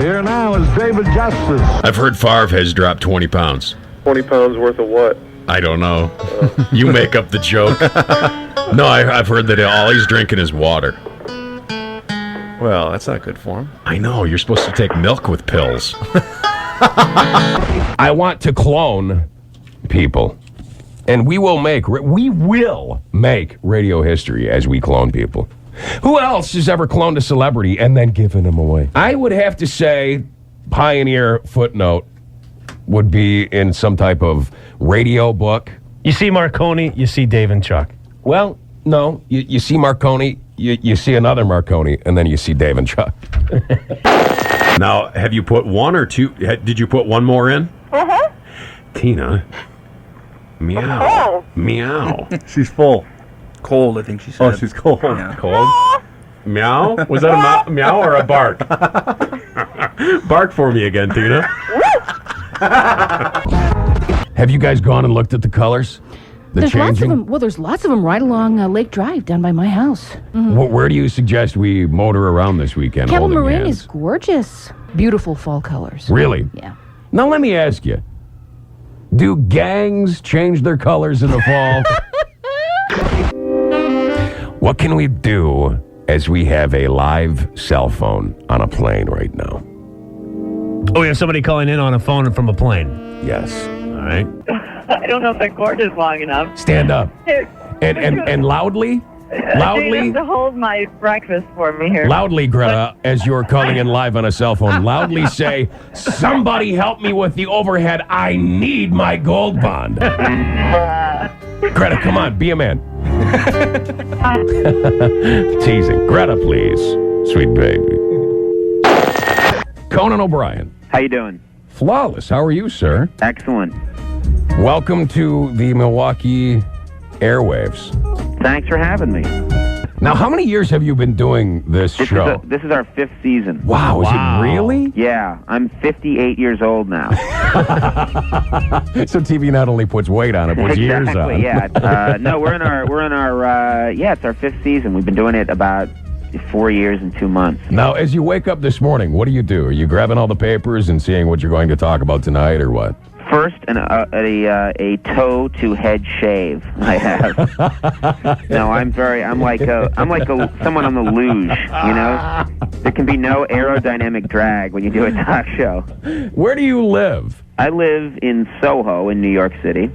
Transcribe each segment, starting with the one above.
Here now is David Justus. I've heard Favre has dropped 20 pounds. 20 pounds worth of what? I don't know. You make up the joke. No, I've heard that all he's drinking is water. Well, that's not good for him. I know. You're supposed to take milk with pills. I want to clone people. And we will make radio history as we clone people. Who else has ever cloned a celebrity and then given him away? I would have to say Pioneer footnote would be in some type of radio book. You see Marconi, you see Dave and Chuck. Well, no. You see Marconi, you see another Marconi, and then you see Dave and Chuck. Now, have you put one or two? Did you put one more in? Uh-huh. Tina. Meow. Meow. She's full. Cold, I think she said. Oh, she's cold. Yeah. Cold? Meow? Was that a meow or a bark? Bark for me again, Tina. Have you guys gone and looked at the colors? There's lots of them. Well, there's lots of them right along Lake Drive down by my house. Mm-hmm. Where do you suggest we motor around this weekend? Kettle Moraine is gorgeous. Beautiful fall colors. Really? Yeah. Now let me ask you. Do gangs change their colors in the fall? What can we do as we have a live cell phone on a plane right now? Oh, we have somebody calling in on a phone from a plane. Yes. All right. I don't know if the cord is long enough. Stand up. And loudly? Loudly? You have to hold my breakfast for me here. Loudly, Greta, as you're calling in live on a cell phone, loudly say, somebody help me with the overhead. I need my gold bond. Greta, come on, be a man. Teasing. Greta, please. Sweet baby. Conan O'Brien. How you doing? Flawless. How are you, sir? Excellent. Welcome to the Milwaukee airwaves. Thanks for having me. Now, how many years have you been doing this show? This is our 5th season. Wow, is it really? Yeah, I'm 58 years old now. So TV not only puts weight on, it puts years on. Yeah. No, we're in our it's our 5th season. We've been doing it about 4 years and 2 months. Now, as you wake up this morning, what do? Are you grabbing all the papers and seeing what you're going to talk about tonight, or what? First, a toe to head shave. I have. No, I'm like someone on the luge. You know, there can be no aerodynamic drag when you do a talk show. Where do you live? I live in Soho in New York City.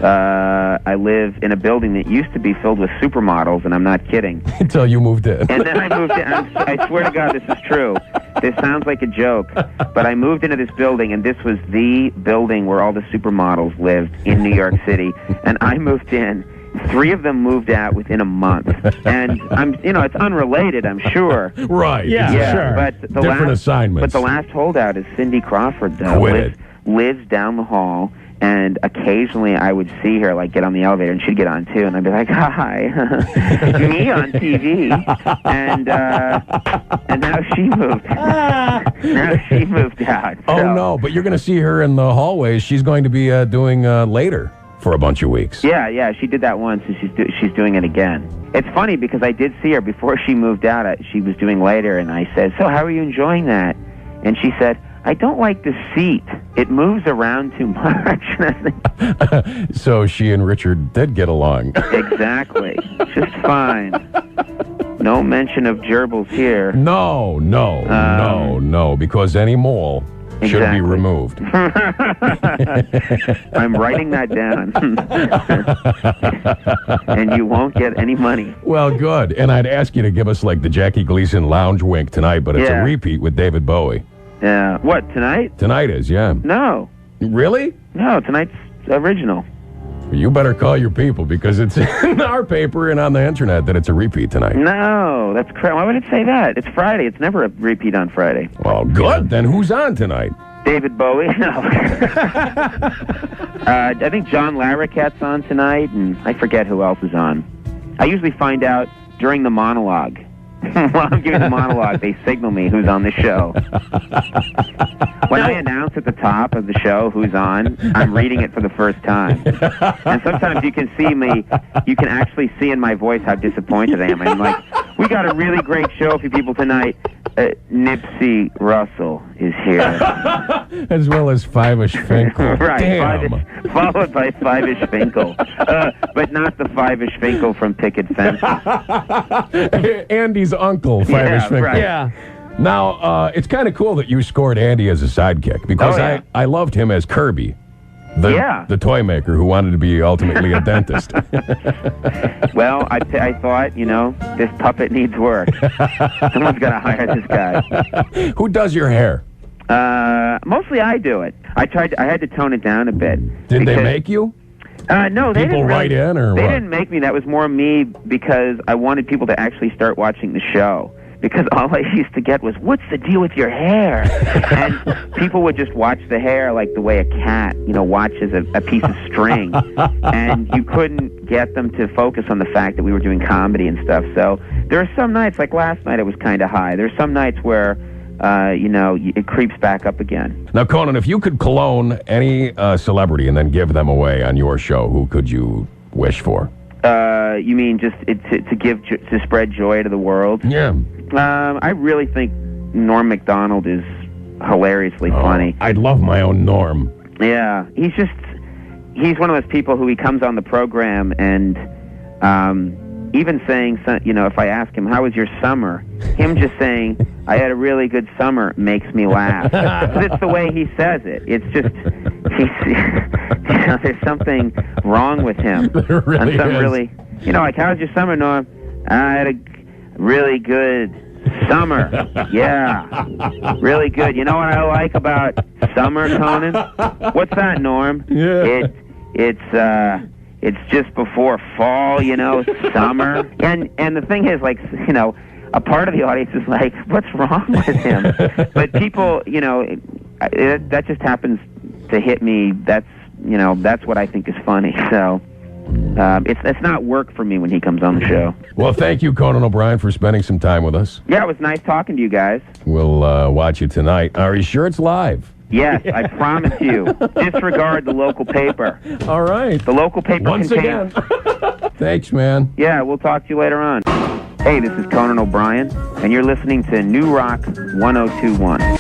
I live in a building that used to be filled with supermodels, and I'm not kidding. Until you moved in. And then I moved in. I swear to God, this is true. This sounds like a joke, but I moved into this building, and this was the building where all the supermodels lived in New York City. And I moved in. 3 of them moved out within a month, and it's unrelated, I'm sure. Right? Yeah, sure. But the different assignments. But the last holdout is Cindy Crawford, though. Lives down the hall. And occasionally I would see her, like, get on the elevator, and she'd get on, too. And I'd be like, hi, me on TV. And now she moved. Now she moved out. So. Oh, no, but you're going to see her in the hallways. She's going to be doing later for a bunch of weeks. Yeah, she did that once, and she's doing it again. It's funny, because I did see her before she moved out. She was doing later, and I said, so how are you enjoying that? And she said, I don't like the seat. It moves around too much. So she and Richard did get along. Exactly. Just fine. No mention of gerbils here. No, because any mole should be removed. I'm writing that down. And you won't get any money. Well, good. And I'd ask you to give us, like, the Jackie Gleason lounge wink tonight, but it's a repeat with David Bowie. Yeah. What, tonight? Tonight is, yeah. No. Really? No, tonight's original. You better call your people, because it's in our paper and on the internet that it's a repeat tonight. No, that's crap. Why would it say that? It's Friday. It's never a repeat on Friday. Well, good. Then who's on tonight? David Bowie. No. I think John Larroquette's on tonight, and I forget who else is on. I usually find out during the monologue. While I'm giving the monologue, they signal me who's on the show. When I announce at the top of the show who's on, I'm reading it for the first time. And sometimes you can actually see in my voice how disappointed I am. I'm like, We got a really great show for people tonight. Nipsey Russell is here. As well as Five-ish Finkel. Right, Damn. followed by Five-ish Finkel. But not the Five-ish Finkel from Picket Fence. Andy's uncle, Five-ish Finkel. Right. Yeah. Now, it's kind of cool that you scored Andy as a sidekick because I loved him as Kirby. The toy maker who wanted to be ultimately a dentist. Well, I thought, this puppet needs work. Someone's got to hire this guy. Who does your hair? Mostly I do it. I had to tone it down a bit. Did they make you? No, they People didn't. write in or they what? didn't make me. That was more me because I wanted people to actually start watching the show. Because all I used to get was, what's the deal with your hair? And people would just watch the hair like the way a cat, watches a piece of string. And you couldn't get them to focus on the fact that we were doing comedy and stuff. So there are some nights, like last night, it was kind of high. There's some nights where, it creeps back up again. Now, Conan, if you could clone any celebrity and then give them away on your show, who could you wish for? You mean just to spread joy to the world? Yeah. I really think Norm Macdonald is hilariously funny. I'd love my own Norm. Yeah, he's one of those people who he comes on the program and even saying, if I ask him, how was your summer? Him just saying, I had a really good summer makes me laugh. 'Cause it's the way he says it. It's just, there's something wrong with him. There really is. Like, how was your summer, Norm? I had a really good summer. Yeah. Really good. You know what I like about summer, Conan? What's that, Norm? Yeah. It's just before fall, summer. And the thing is, like, a part of the audience is like, what's wrong with him? But people, that just happens to hit me. That's what I think is funny. So it's not work for me when he comes on the show. Well, thank you, Conan O'Brien, for spending some time with us. Yeah, it was nice talking to you guys. We'll watch it tonight. Are you sure it's live? Yes, I promise you. Disregard the local paper. All right. The local paper Once again. Thanks, man. Yeah, we'll talk to you later on. Hey, this is Conan O'Brien, and you're listening to New Rock 1021.